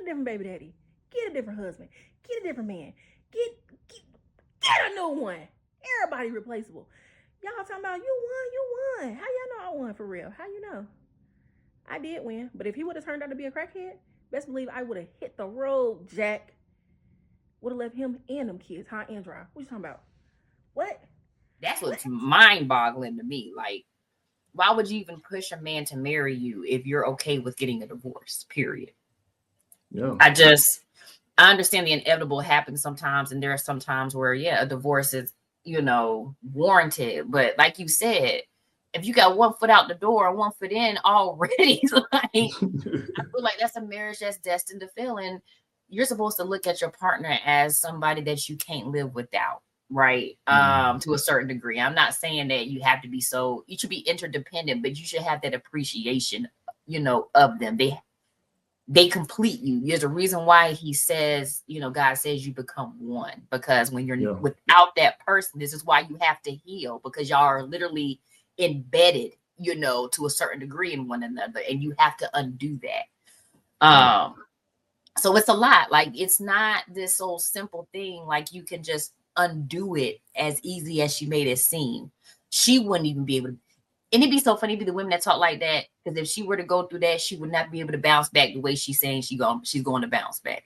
different baby daddy. Get a different husband. Get a different man. Get a new one. Everybody replaceable. Y'all talking about you won. How y'all know I won for real? How you know? I did win. But if he would have turned out to be a crackhead, best believe I would have hit the road, Jack. Would have left him and them kids high and dry. What you talking about? What? That's what's mind-boggling to me. Like, why would you even push a man to marry you if you're okay with getting a divorce? Period. Yeah. I understand the inevitable happens sometimes, and there are some times where, yeah, a divorce is, warranted. But like you said, if you got one foot out the door and one foot in already, I feel like that's a marriage that's destined to fail. And you're supposed to look at your partner as somebody that you can't live without, right? To a certain degree. I'm not saying that you have to be you should be interdependent, but you should have that appreciation, of them. They complete you. There's a reason why he says, God says you become one, because when you're without that person, this is why you have to heal, because y'all are literally embedded, to a certain degree in one another, and you have to undo that. So it's a lot. Like, it's not this old simple thing. Like, you can just undo it as easy as she made it seem. She wouldn't even be able to. And it'd be so funny to be the women that talk like that, because if she were to go through that, she would not be able to bounce back the way she's saying she's going to bounce back.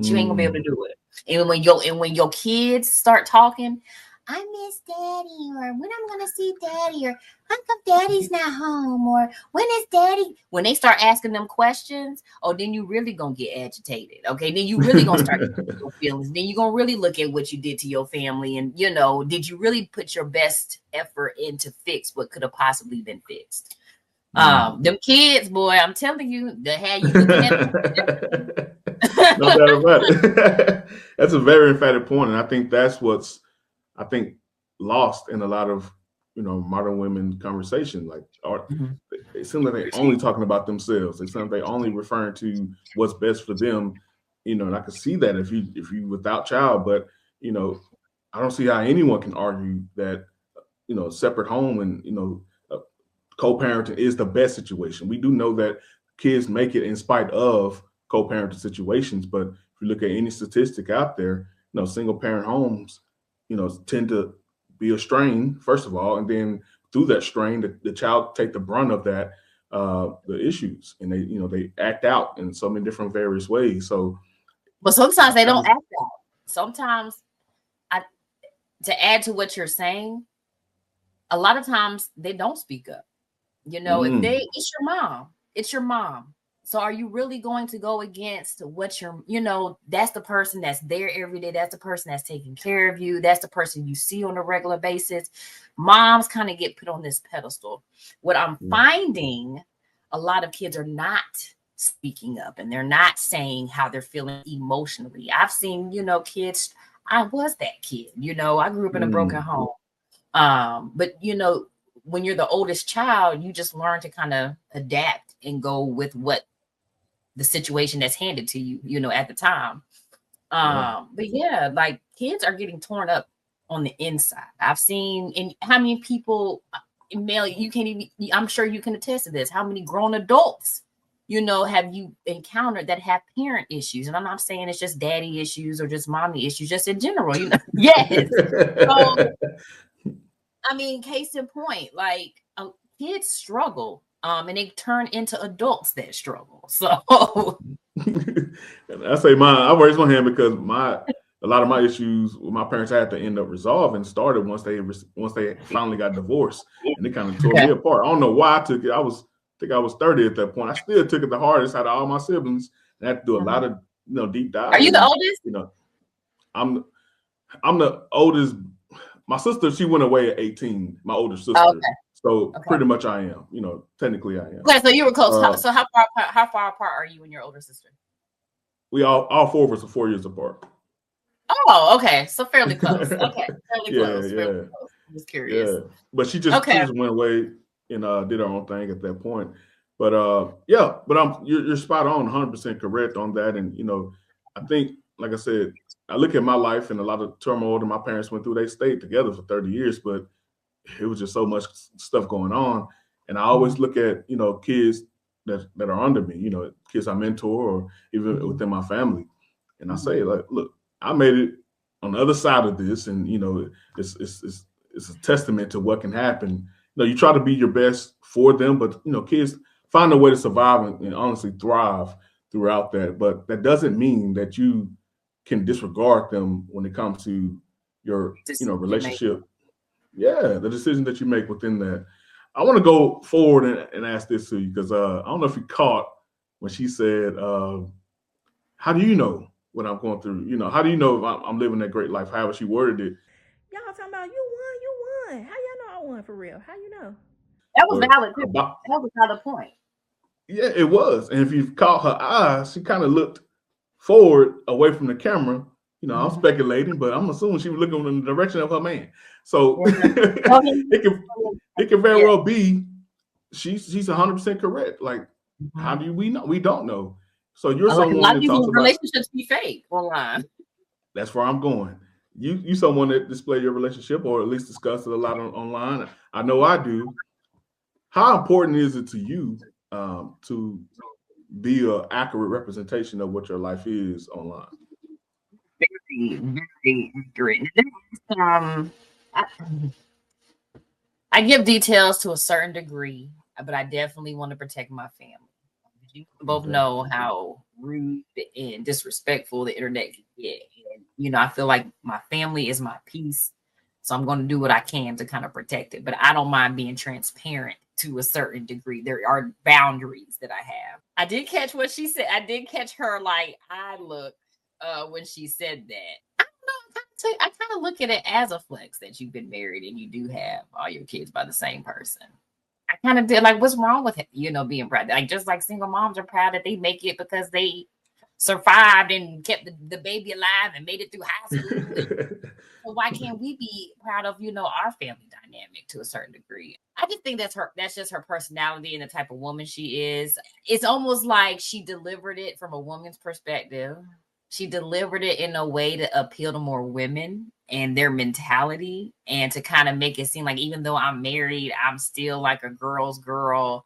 She ain't gonna be able to do it. And when your kids start talking, I miss daddy, or when I'm gonna see daddy, or how come daddy's not home, or when is daddy? When they start asking them questions, then you really gonna get agitated. Okay, then you really gonna start getting your feelings. Then you're gonna really look at what you did to your family, and did you really put your best effort in to fix what could have possibly been fixed? Them kids, boy, I'm telling you, they had you looking at no doubt about it. That's a very emphatic point, and I think that's what's lost in a lot of modern women conversation. Like, it seems like they're only talking about themselves. It seems like they only referring to what's best for them. And I can see that if you without child, but I don't see how anyone can argue that separate home and co-parenting is the best situation. We do know that kids make it in spite of co-parenting situations, but if you look at any statistic out there, single parent homes tend to be a strain, first of all, and then through that strain, the child take the brunt of that, the issues, and they act out in so many different various ways. So, but sometimes they don't act out. Sometimes, to add to what you're saying, a lot of times they don't speak up. It's your mom. So are you really going to go against what that's the person that's there every day. That's the person that's taking care of you. That's the person you see on a regular basis. Moms kind of get put on this pedestal. What I'm finding, a lot of kids are not speaking up, and they're not saying how they're feeling emotionally. I've seen, kids, I was that kid, I grew up in a broken home. But when you're the oldest child, you just learn to kind of adapt and go with what the situation that's handed to you, at the time. But yeah, like, kids are getting torn up on the inside. I've seen, and how many people, male, you can't even, I'm sure you can attest to this, how many grown adults, have you encountered that have parent issues? And I'm not saying it's just daddy issues or just mommy issues, just in general, Yes. So, I mean, case in point, like, kids struggle, and they turn into adults that struggle. So I say I raise my hand because a lot of my issues with my parents had to end up resolving started once they finally got divorced, and it kind of tore me apart. I don't know why I took it. I think I was 30 at that point. I still took it the hardest out of all my siblings, and I had to do a lot of deep dive. Are you the oldest? I'm the oldest. My sister, she went away at 18. My older sister. Okay. So pretty much I am. Technically I am. Okay, so you were close. So how far apart are you and your older sister? We all four of us are 4 years apart. Oh, okay. So fairly close. Okay. Fairly close. I'm just curious. Yeah. But she just went away and did her own thing at that point. But you're spot on, 100% correct on that. And I think, like I said, I look at my life and a lot of turmoil that my parents went through. They stayed together for 30 years, but it was just so much stuff going on. And I always look at, kids that are under me, you know, kids I mentor or even within my family. And I say, like, look, I made it on the other side of this, and you know, it's a testament to what can happen. You know, you try to be your best for them, but you know, kids find a way to survive and honestly thrive throughout that. But that doesn't mean that you can disregard them when it comes to your, you know, relationship. Yeah, the decision that you make within that. I want to go forward and ask this to you because I don't know if you caught when she said, "How do you know what I'm going through? You know, how do you know if I'm living that great life?" However she worded it. Y'all talking about you won. How y'all know I won for real? How you know? That was valid too. That was a valid point. Yeah, it was. And if you caught her eyes, she kind of looked forward away from the camera. You know, I'm speculating, but I'm assuming she was looking in the direction of her man. So it can very well be she's 100% correct. Like, how do we know? We don't know. So you're someone that talks about relationships be fake online. That's where I'm going. You someone that display your relationship or at least discuss it a lot online. I know I do. How important is it to you to be an accurate representation of what your life is online? Very, very accurate. I give details to a certain degree, but I definitely want to protect my family. You both know how rude and disrespectful the internet can get. And, you know, I feel like my family is my peace. So I'm going to do what I can to kind of protect it. But I don't mind being transparent to a certain degree. There are boundaries that I have. I did catch what she said. I did catch her like eye look when she said that. I don't know. I kind of look at it as a flex that you've been married and you do have all your kids by the same person. I kind of did like, what's wrong with it? You know, being proud. Like just like single moms are proud that they make it because they survived and kept the baby alive and made it through high school. So why can't we be proud of, you know, our family dynamic to a certain degree? I just think that's just her personality and the type of woman she is. It's almost like she delivered it from a woman's perspective. She delivered it in a way to appeal to more women and their mentality and to kind of make it seem like even though I'm married, I'm still like a girl's girl.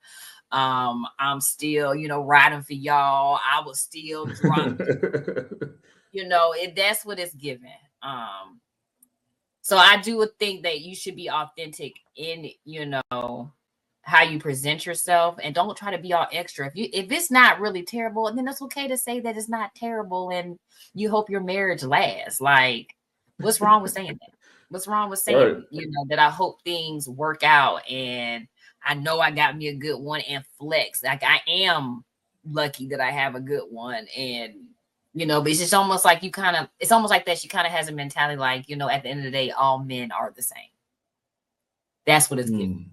I'm still, you know, riding for y'all. I was still drunk. You know, that's what it's given. So I do think that you should be authentic in, you know, how you present yourself and don't try to be all extra. If it's not really terrible, then it's okay to say that it's not terrible and you hope your marriage lasts. Like, what's wrong with saying that? What's wrong with saying, you know, that I hope things work out and I know I got me a good one and flex. Like I am lucky that I have a good one. And, you know, but it's just almost like it's almost like that. She kind of has a mentality like, you know, at the end of the day, all men are the same. That's what it's giving.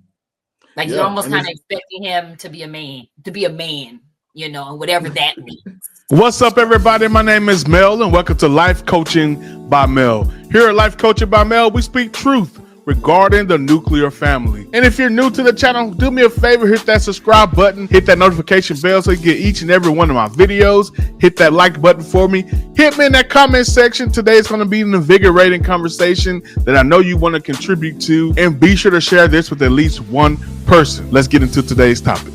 Like you're almost kind of expecting him to be a man, you know, and whatever that means. What's up, everybody? My name is Mel, and welcome to Life Coaching by Mel. Here at Life Coaching by Mel, we speak truth regarding the nuclear family. And if you're new to the channel, do me a favor, hit that subscribe button, hit that notification bell so you get each and every one of my videos. Hit that like button for me. Hit me in that comment section. Today is going to be an invigorating conversation that I know you want to contribute to. And be sure to share this with at least one person. Let's get into today's topic.